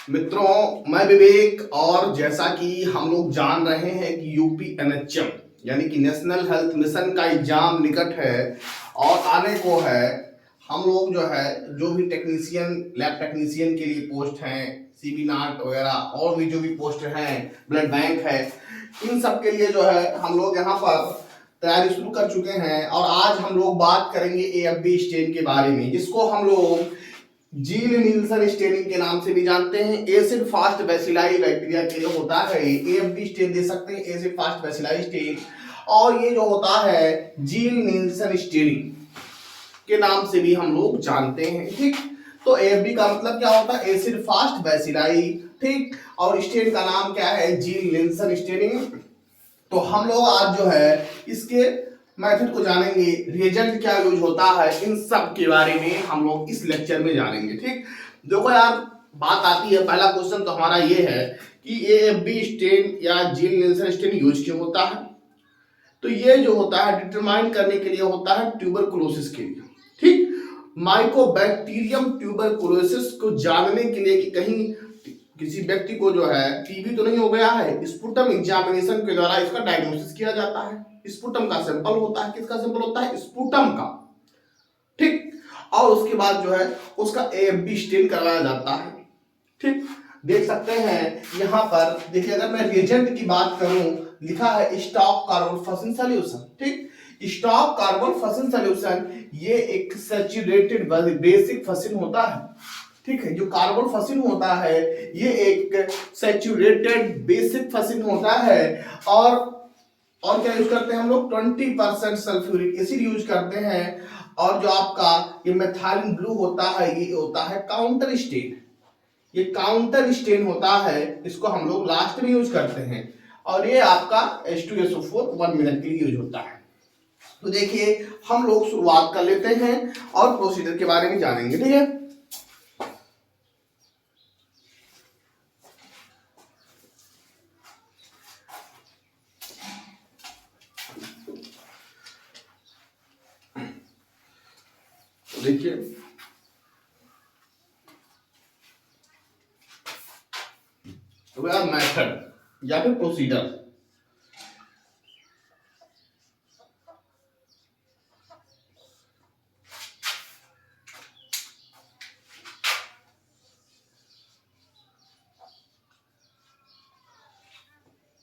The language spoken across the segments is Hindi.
मित्रों, मैं विवेक। और जैसा कि हम लोग जान रहे हैं कि यूपीएनएचएम यानी कि नेशनल हेल्थ मिशन का एग्जाम निकट है और आने को है। हम लोग जो भी टेक्नीशियन, लैब टेक्नीशियन के लिए पोस्ट हैं, सीबी नाट वगैरह और भी जो भी पोस्ट हैं, ब्लड बैंक है, इन सब के लिए हम लोग यहाँ पर तैयारी शुरू कर चुके हैं। और आज हम लोग बात करेंगे एएफबी स्टेन के बारे में, जिसको हम लोग जील नील्सन स्टेनिंग के नाम से भी जानते हैं। एसिड फास्ट बैसिलाई बैक्टीरिया के लिए होता है, एएफबी स्टेन दे सकते हैं, एसिड फास्ट बैसिलाई स्टेन। और ये जो होता है जील नील्सन स्टेनिंग के नाम से भी हम लोग जानते हैं। ठीक, तो एएफबी का मतलब क्या होता है? Acid fast bacilli. ठीक, और स्टेन का नाम क्या है? जील नील्सन स्टेनिंग। तो हम लोग आज इसके मेथड को जानेंगे, रिएजेंट क्या यूज होता है, इन सब के बारे में हम लोग इस लेक्चर में जानेंगे। ठीक, देखो यार, बात आती है, पहला क्वेश्चन तो हमारा ये है कि एएफबी स्टेन या जील नील्सन स्टेन यूज क्यों होता है? तो ये जो होता है डिटरमाइन करने के लिए होता है ट्यूबरकुलोसिस के लिए। ठीक, माइकोबैक्टीरियम ट्यूबरकुलोसिस को जानने के लिए कि कहीं किसी व्यक्ति को टीबी तो नहीं हो गया है, स्पुटम एग्जामिनेशन के द्वारा इसका डायग्नोसिस किया जाता है। स्पुटम का सैंपल होता है, किसका सैंपल होता है? स्पुटम का। ठीक, और उसके बाद उसका एएफबी स्टेन करवाया जाता है। ठीक, देख सकते हैं यहाँ पर, देखिए, अगर मैं रिएजेंट की बात करूं, लिखा है स्टॉक कार्बोफॉसिन सॉल्यूशन। ठीक, स्टॉक कार्बोफॉसिन सॉल्यूशन ये एक सैचुरेटेड बेसिक फसिन होता है। ठीक है, जो कार्बोफॉसिन होता है ये एक सैचुरेटेड बेसिक फसिन होता है। और क्या यूज करते हैं हम लोग? 20% सल्फ्यूरिक एसिड यूज करते हैं। और जो आपका ये मेथाइलिन ब्लू होता है, ये होता है काउंटर स्टेन। ये काउंटर स्टेन होता है, इसको हम लोग लास्ट में यूज करते हैं। और ये आपका H2SO4 1 मिनट के लिए यूज होता है। तो देखिए, हम लोग शुरुआत कर लेते हैं और प्रोसीजर के बारे में जानेंगे। ठीक है, देखिए तो यार, मेथड या फिर प्रोसीजर।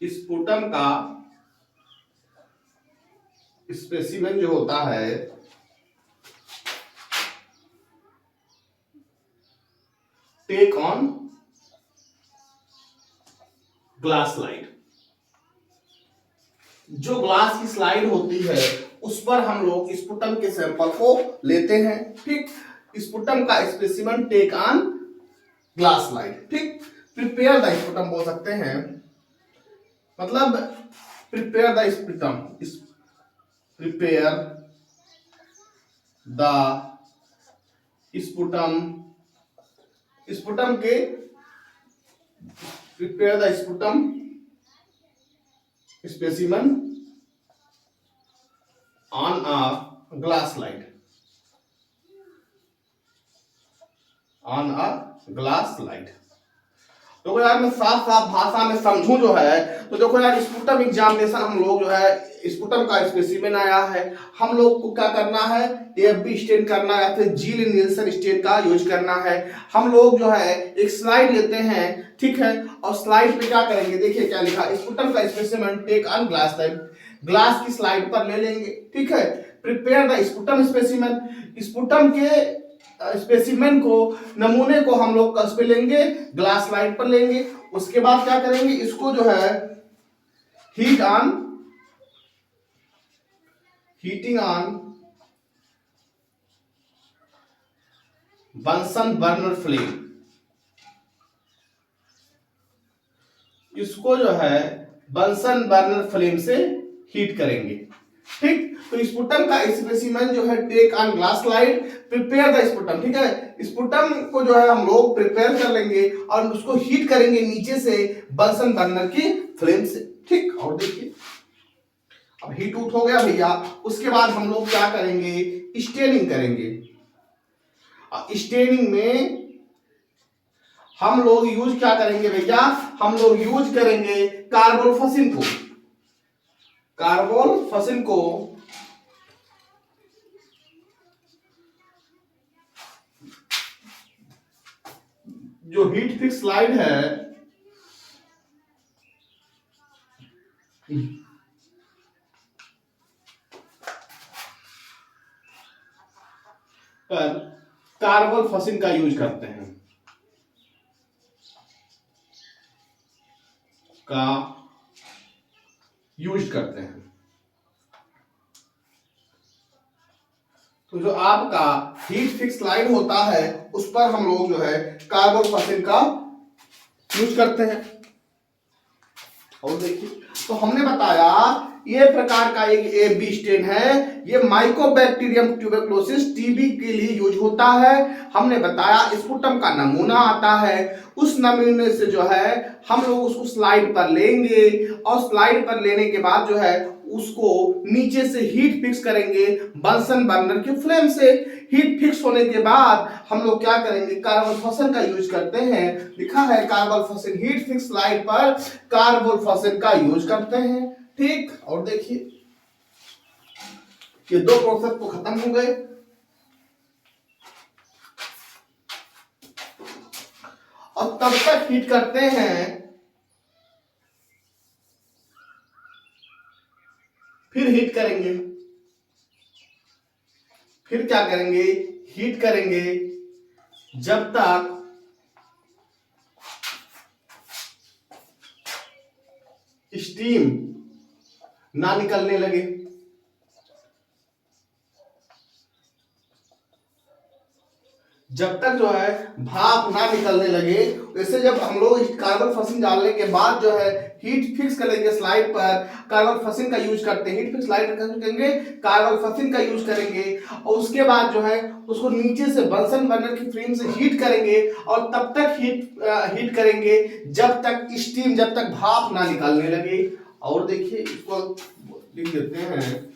स्पुटम का स्पेसिमेन जो होता है टेक ऑन ग्लास स्लाइड। जो ग्लास की स्लाइड होती है उस पर हम लोग स्पुटम के सैंपल को लेते हैं। ठीक, स्पुटम का specimen take on glass slide. ठीक, प्रिपेयर द स्पुटम बोल सकते हैं, मतलब prepare the sputum, prepare the sputum, sputum के prepare the sputum specimen on a glass slide, on a glass slide. देखो यार, मैं साफ साफ भाषा में समझूं तो देखो यार, स्पुटम एग्जामिनेशन हम लोग स्पुटम का स्पेसिमेन आया है, हम लोग को क्या करना है? एएफबी स्टेन करना है या फिर जील नील्सन स्टेन का यूज करना है। हम लोग एक स्लाइड लेते हैं। ठीक है, और स्लाइड पे क्या करेंगे? देखिए क्या लिखा, स्पुटम का specimen take on glass slide, glass की स्लाइड पर ले लेंगे। ठीक है, prepare the sputum specimen, sputum के स्पेसिमेन को, नमूने को हम लोग कस पे लेंगे? ग्लास स्लाइड पर लेंगे। उसके बाद क्या करेंगे? इसको heat on, heating on Bunsen burner flame, इसको बंसन बर्नर फ्लेम से हीट करेंगे। ठीक, तो स्पुटम का specimen take on glass slide, prepare the sputum. ठीक है, स्पुटम को हम लोग प्रिपेयर कर लेंगे और उसको हीट करेंगे नीचे से बंसन बर्नर की फ्लेम से। ठीक, और देखिए अब हीट उठ हो गया भैया। उसके बाद हम लोग क्या करेंगे? स्टेनिंग करेंगे। स्टेनिंग में हम लोग यूज क्या करेंगे भैया, हम लोग यूज करेंगे कार्बोफसिन को। कार्बोफसिन को जो हीट फिक्स स्लाइड है पर कार्बोफसिन का यूज करते हैं, का यूज करते हैं। तो जो आपका हीट फिक्स स्लाइड होता है उस पर हम लोग जो है कार्बोफसिन का यूज करते हैं। और देखिए, तो हमने बताया ये प्रकार का एक AB स्टेन है, ये माइकोबैक्टीरियम ट्यूबरकुलोसिस टीबी के लिए यूज होता है। हमने बताया स्पुटम का नमूना आता है, उस नमूने से जो है हम लोग उसको स्लाइड पर लेंगे और स्लाइड पर लेने के बाद जो है उसको नीचे से हीट फिक्स करेंगे बंसन बर्नर के फ्लेम से। हीट फिक्स होने के बाद हम लोग क्या करेंगे, कार्बोफसिन का यूज करते हैं। लिखा है कार्बोफसिन, हीट फिक्स स्लाइड पर कार्बोफसिन का यूज करते हैं। ठीक, और देखिए ये दो प्रोसेस तो खत्म हो गए। और तब तक हीट करते हैं, फिर हीट करेंगे, फिर क्या करेंगे, हीट करेंगे जब तक स्टीम ना निकलने लगे। जब तक जो है भाप ना निकलने लगे। वैसे जब हम लोग कार्बोफसिन डालने के बाद जो है हीट फिक्स करेंगे स्लाइड पर, कार्बोफसिन का यूज करते हैं, हीट फिक्स स्लाइड करेंगे, कार्बोफसिन का यूज करेंगे और उसके बाद जो है उसको नीचे से बंसन बर्नर की फ्लेम से हीट करेंगे और तब तक हीट करेंगे जब तक स्टीम, जब तक भाप ना निकलने लगे। और देखिए इसको लिख देते हैं,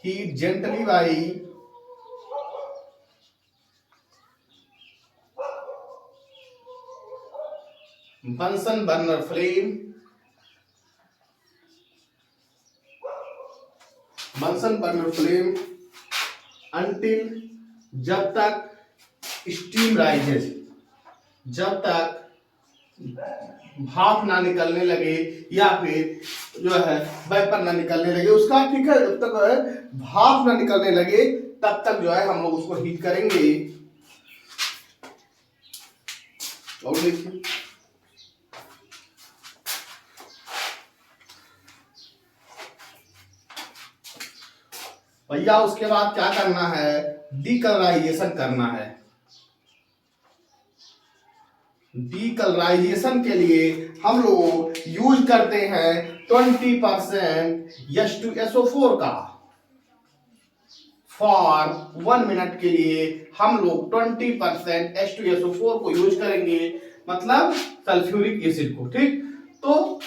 heat gently by Bunsen burner flame, Bunsen burner flame until, जब तक स्टीम राइजेज, जब तक भाप ना निकलने लगे या फिर जो है वेपर ना निकलने लगे उसका, ठीक है, जब तक भाप ना निकलने लगे तब तक जो है हम लोग उसको हीट करेंगे। और देखिए भैया उसके बाद क्या करना है, डीकलराइजेशन करना है। डीकलराइजेशन के लिए हम लोग यूज करते हैं 20% H2SO4 का। फॉर 1 मिनट के लिए हम लोग 20% H2SO4 को यूज करेंगे, मतलब सल्फ्यूरिक एसिड को। ठीक, तो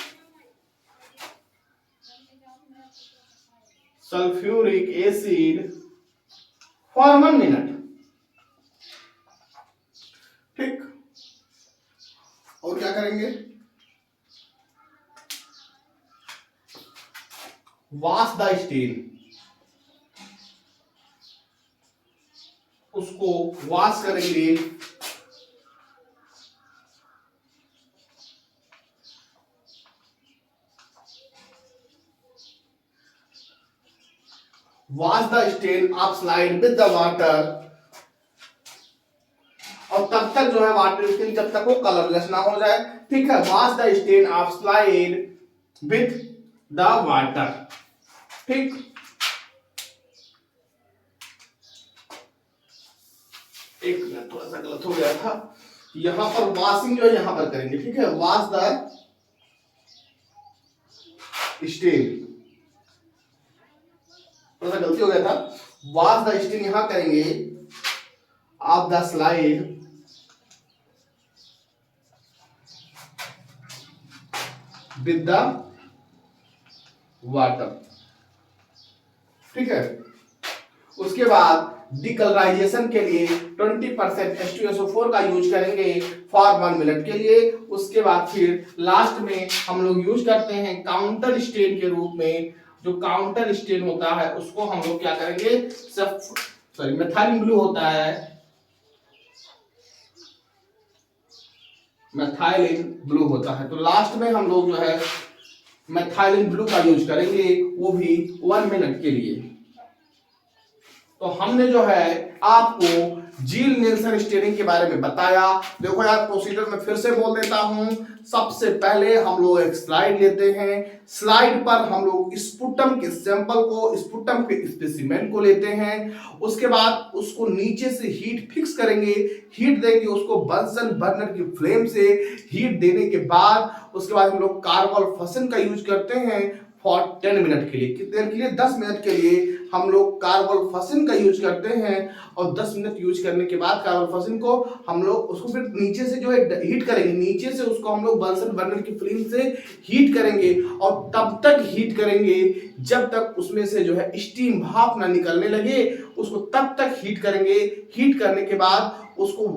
सल्फ्यूरिक एसिड फॉर 1 मिनट। ठीक, और क्या करेंगे, वॉश द स्टेन, उसको वॉश करेंगे। Wash the stain of slide with the water, और तब तक जो है वाटर स्टेन जब तक वो कलरलेस ना हो जाए। ठीक है, wash the stain of slide with the water. ठीक, एक मिनट, थोड़ा सा गलत हो गया था, यहां पर वॉशिंग जो है यहां पर करेंगे। ठीक है, वॉश द स्टेन, थोड़ा सा गलती हो गया था, वॉश द स्टेन यहां करेंगे of the slide with the water. ठीक है, उसके बाद डिकलराइजेशन के लिए 20% H2SO4 का यूज करेंगे फॉर 1 मिनट के लिए। उसके बाद फिर लास्ट में हम लोग यूज करते हैं काउंटर स्टेन के रूप में। जो काउंटर स्टेन होता है उसको हम लोग क्या करेंगे, सॉरी मेथाइलिन ब्लू होता है, मेथाइलिन ब्लू होता है। तो लास्ट में हम लोग जो है मेथाइलिन ब्लू का यूज करेंगे, वो भी 1 मिनट के लिए। तो हमने जो है आपको जील नेल्सन स्टेरिंग के बारे में बताया। देखो यार प्रोसीजर में फिर से बोल देता हूं। सबसे पहले हम लोग एक स्लाइड लेते हैं, स्लाइड पर हम लोग स्पुटम के सैंपल को, स्पुटम के स्पेसिमेन को लेते हैं। उसके बाद उसको नीचे से हीट फिक्स करेंगे, हीट देंगे उसको बंसन बर्नर की फ्लेम से। हीट देने के बाद उसके बाद हम लोग कार्बोल्फासिन का यूज करते हैं फॉर 10 मिनट के लिए। कितने के लिए? 10 मिनट के लिए हम लोग कार्बोल्फासिन का यूज करते हैं। और 10 मिनट यूज करने के बाद कार्बोल्फासिन को हम लोग उसको फिर नीचे से जो है हीट करेंगे, नीचे से उसको हम लोग बंसन बर्नर की फ्लेम से हीट करेंगे। और तब तक हीट करेंगे जब तक उसमें से जो है स्टीम भाप ना निकलने लगे, उसको तब तक हीट करेंगे। हीट करने के बाद उसको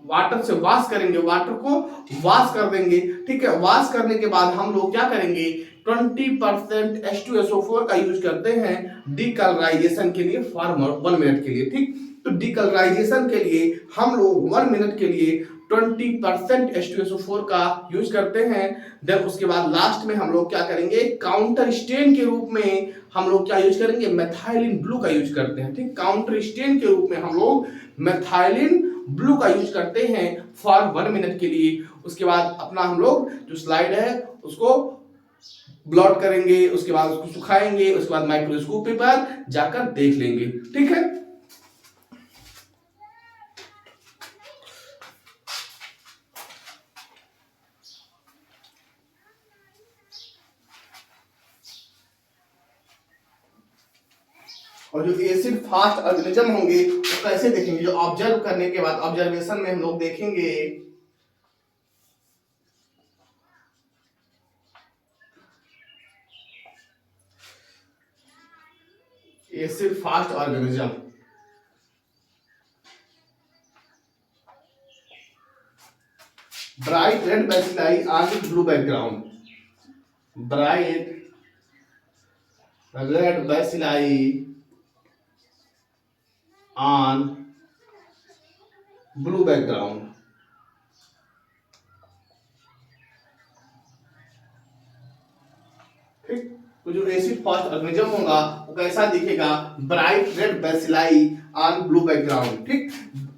वाटर से वॉश करेंगे, वाटर को वॉश कर देंगे। ठीक है, वॉश करने के बाद हम लोग क्या करेंगे, 20% H2SO4 का यूज करते हैं डिकलराइजेशन के लिए फॉर 1 मिनट के लिए। ठीक, तो डिकलराइजेशन के लिए हम लोग 1 मिनट के लिए 20% H2SO4 का यूज करते हैं। देन उसके बाद लास्ट में हम लोग क्या करेंगे, काउंटर स्टेन के रूप में हम लोग क्या यूज करेंगे, मेथाइलिन ब्लू का यूज करते हैं। ठीक, काउंटर स्टेन के रूप में हम लोग मेथाइलिन ब्लू का यूज करते हैं फॉर 1 मिनट के लिए। उसके बाद अपना हम लोग जो स्लाइड है उसको ब्लॉट करेंगे, उसके बाद उसको सुखाएंगे, उसके बाद माइक्रोस्कोप पर जाकर देख लेंगे। ठीक है, और जो एसिड फास्ट ऑर्गेनिज्म होंगे वो कैसे देखेंगे, जो ऑब्जर्व करने के बाद ऑब्जर्वेशन में हम लोग देखेंगे acid fast organism. Bright red bacilli on blue background, bright red bacilli on blue background. ठीक, तो जो एसिड फास्ट ऑर्गेनिज्म होगा वो कैसा दिखेगा, bright red bacilli on blue background. ठीक,